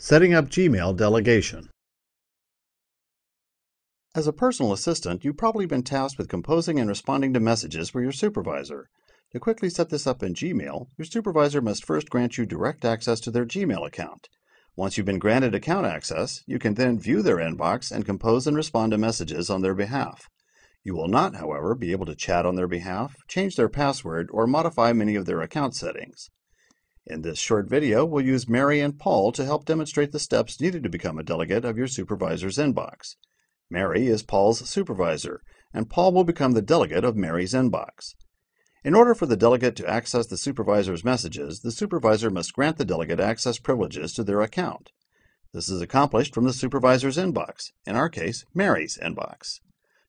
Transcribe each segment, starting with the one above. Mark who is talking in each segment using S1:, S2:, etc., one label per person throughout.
S1: Setting up Gmail delegation. As a personal assistant, you've probably been tasked with composing and responding to messages for your supervisor. To quickly set this up in Gmail, your supervisor must first grant you direct access to their Gmail account. Once you've been granted account access, you can then view their inbox and compose and respond to messages on their behalf. You will not, however, be able to chat on their behalf, change their password, or modify many of their account settings. In this short video, we'll use Mary and Paul to help demonstrate the steps needed to become a delegate of your supervisor's inbox. Mary is Paul's supervisor, and Paul will become the delegate of Mary's inbox. In order for the delegate to access the supervisor's messages, the supervisor must grant the delegate access privileges to their account. This is accomplished from the supervisor's inbox, in our case, Mary's inbox.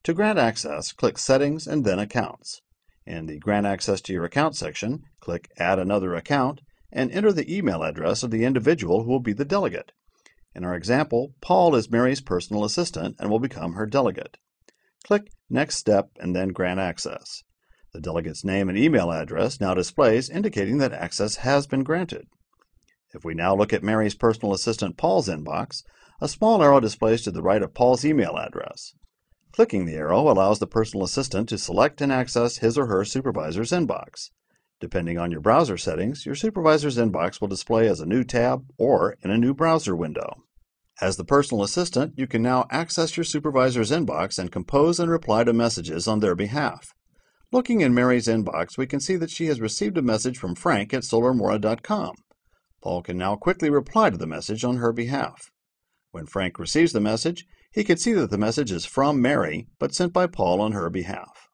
S1: To grant access, click Settings and then Accounts. In the Grant Access to Your Account section, click Add Another Account, and enter the email address of the individual who will be the delegate. In our example, Paul is Mary's personal assistant and will become her delegate. Click Next Step and then Grant Access. The delegate's name and email address now displays, indicating that access has been granted. If we now look at Mary's personal assistant Paul's inbox, a small arrow displays to the right of Paul's email address. Clicking the arrow allows the personal assistant to select and access his or her supervisor's inbox. Depending on your browser settings, your supervisor's inbox will display as a new tab or in a new browser window. As the personal assistant, you can now access your supervisor's inbox and compose and reply to messages on their behalf. Looking in Mary's inbox, we can see that she has received a message from Frank at solarmora.com. Paul can now quickly reply to the message on her behalf. When Frank receives the message, he can see that the message is from Mary, but sent by Paul on her behalf.